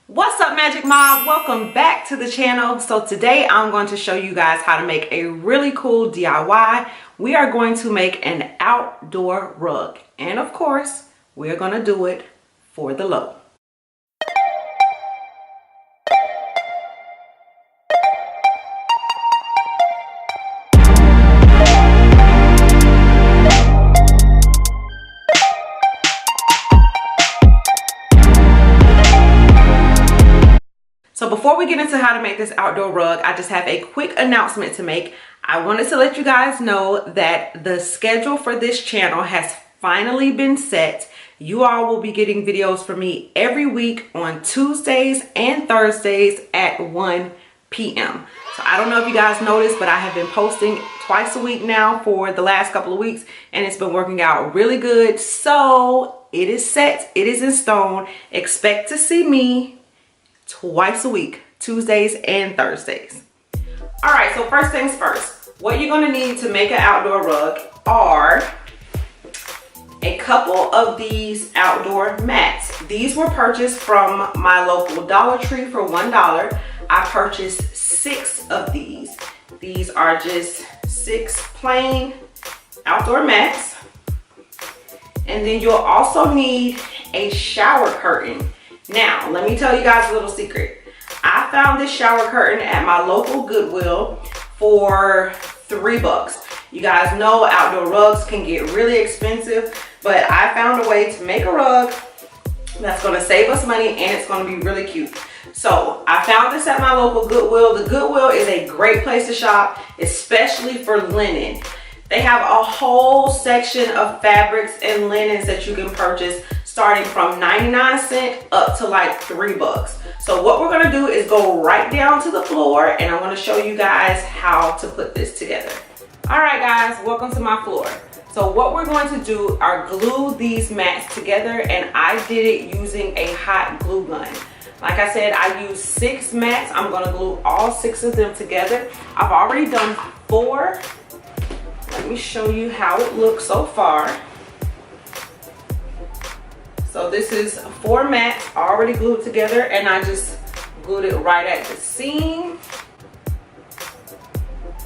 What's up, Magic Mob? Welcome back to the channel. So today I'm going to show you guys how to make a really cool DIY. We are going to make an outdoor rug, and of course we're going to do it for the low. So before we get into how to make this outdoor rug, I just have a quick announcement to make. I wanted to let you guys know that the schedule for this channel has finally been set. You all will be getting videos from me every week on Tuesdays and Thursdays at 1 p.m. So I don't know if you guys noticed, but I have been posting twice a week now for the last couple of weeks, and it's been working out really good. So it is set, it is in stone. Expect to see me twice a week, Tuesdays and Thursdays. All right, so first things first, what you're gonna need to make an outdoor rug are a couple of these outdoor mats. These were purchased from my local Dollar Tree for $1. I purchased 6 of these. These are just 6 plain outdoor mats. And then you'll also need a shower curtain. Now, let me tell you guys a little secret. I found this shower curtain at my local Goodwill for $3. You guys know outdoor rugs can get really expensive, but I found a way to make a rug that's gonna save us money and it's gonna be really cute. So I found this at my local Goodwill. The Goodwill is a great place to shop, especially for linen. They have a whole section of fabrics and linens that you can purchase starting from 99¢ up to like $3. So what we're gonna do is go right down to the floor, and I'm gonna show you guys how to put this together. All right guys, welcome to my floor. So what we're going to do are glue these mats together, and I did it using a hot glue gun. Like I said, I used 6 mats. I'm gonna glue all 6 of them together. I've already done 4. Let me show you how it looks so far. So this is 4 mats already glued together, and I just glued it right at the seam.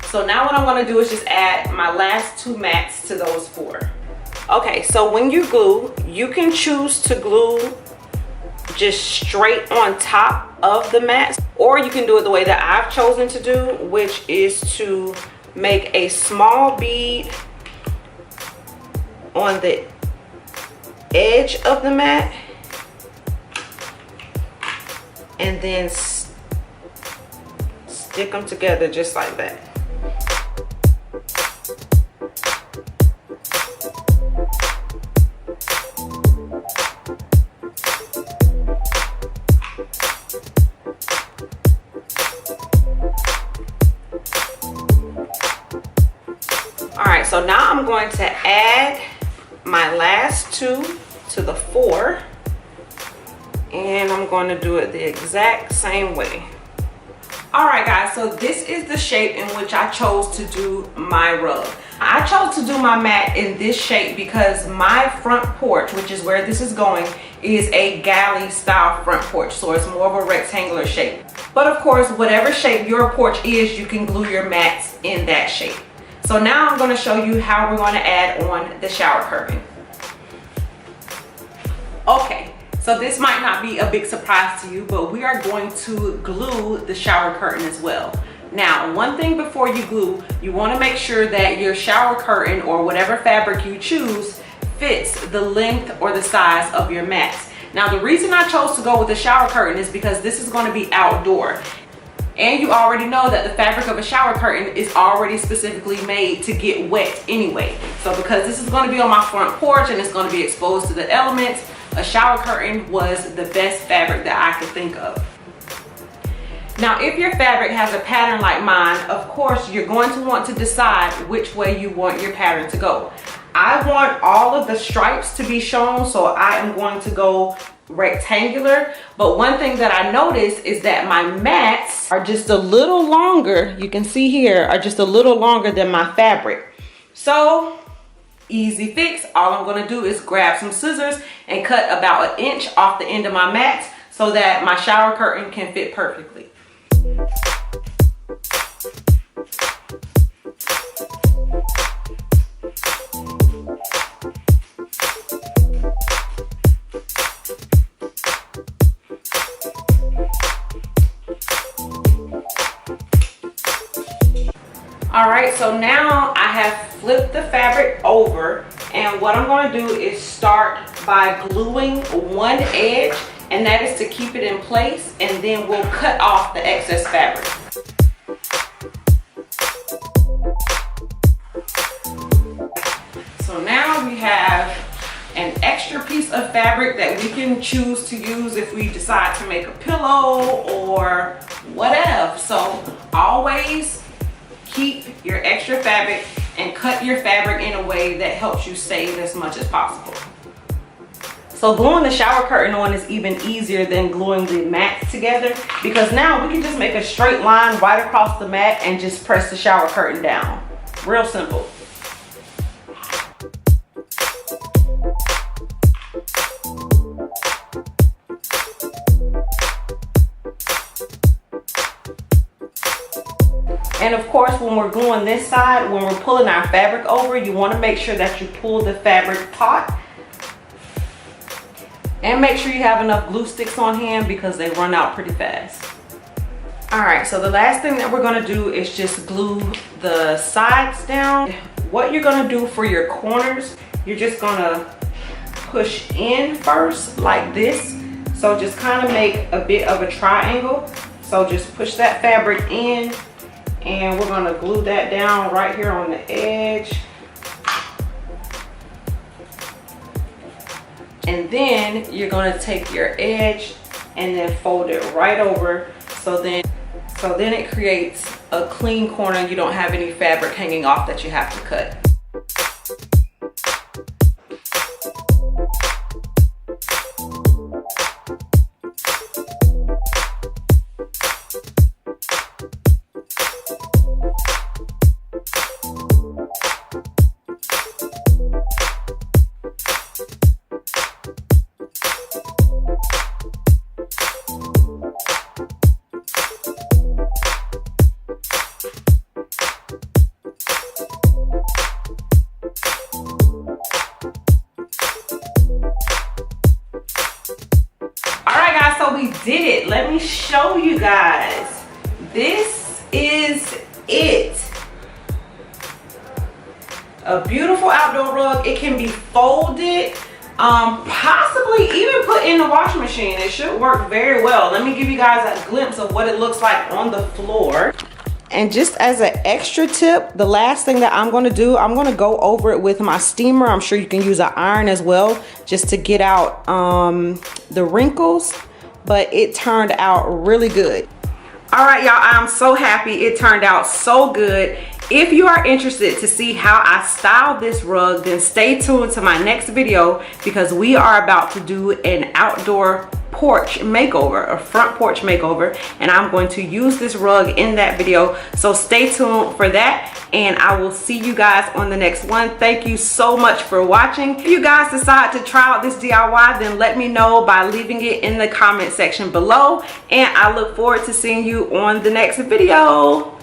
So now what I'm gonna do is just add my last 2 mats to those 4. Okay, so when you glue, you can choose to glue just straight on top of the mats, or you can do it the way that I've chosen to do, which is to make a small bead on the edge of the mat and then stick them together just like that. All right, so now I'm going to add my last 2 to the 4, and I'm going to do it the exact same way. All right guys, so this is the shape in which I chose to do my rug. I chose to do my mat in this shape because my front porch, which is where this is going, is a galley style front porch, so it's more of a rectangular shape. But of course, whatever shape your porch is, you can glue your mats in that shape. So now I'm going to show you how we're going to add on the shower curtain. Okay, so this might not be a big surprise to you, but we are going to glue the shower curtain as well. Now, one thing before you glue, you want to make sure that your shower curtain or whatever fabric you choose fits the length or the size of your mats. Now, the reason I chose to go with the shower curtain is because this is going to be outdoor. And you already know that the fabric of a shower curtain is already specifically made to get wet anyway. So because this is going to be on my front porch and it's going to be exposed to the elements, a shower curtain was the best fabric that I could think of. Now, if your fabric has a pattern like mine, of course, you're going to want to decide which way you want your pattern to go. I want all of the stripes to be shown, so I am going to go rectangular. But one thing that I noticed is that my mats are just a little longer. You can see here are just a little longer than my fabric. So easy fix. All I'm going to do is grab some scissors and cut about 1 inch off the end of my mats so that my shower curtain can fit perfectly. Alright, so now I have flipped the fabric over, and what I'm going to do is start by gluing one edge, and that is to keep it in place, and then we'll cut off the excess fabric. So now we have an extra piece of fabric that we can choose to use if we decide to make a pillow or whatever. So always keep your extra fabric and cut your fabric in a way that helps you save as much as possible. So gluing the shower curtain on is even easier than gluing the mats together, because now we can just make a straight line right across the mat and just press the shower curtain down. Real simple. And of course, when we're gluing this side, when we're pulling our fabric over, you want to make sure that you pull the fabric taut. And make sure you have enough glue sticks on hand because they run out pretty fast. Alright, so the last thing that we're going to do is just glue the sides down. What you're going to do for your corners, you're just going to push in first like this. So just kind of make a bit of a triangle. So just push that fabric in, and we're going to glue that down right here on the edge. And then you're going to take your edge and then fold it right over, so then it creates a clean corner. You don't have any fabric hanging off that you have to cut. So we did it. Let me show you guys. This is it. A beautiful outdoor rug. It can be folded, possibly even put in the washing machine. It should work very well. Let me give you guys a glimpse of what it looks like on the floor. And just as an extra tip, the last thing that I'm going to do, I'm going to go over it with my steamer. I'm sure you can use an iron as well, just to get out the wrinkles. But it turned out really good. All right, y'all, I'm so happy it turned out so good. If you are interested to see how I styled this rug, then stay tuned to my next video, because we are about to do an outdoor porch makeover, a front porch makeover, and I'm going to use this rug in that video. So stay tuned for that, and I will see you guys on the next one. Thank you so much for watching. If you guys decide to try out this DIY, then let me know by leaving it in the comment section below, and I look forward to seeing you on the next video.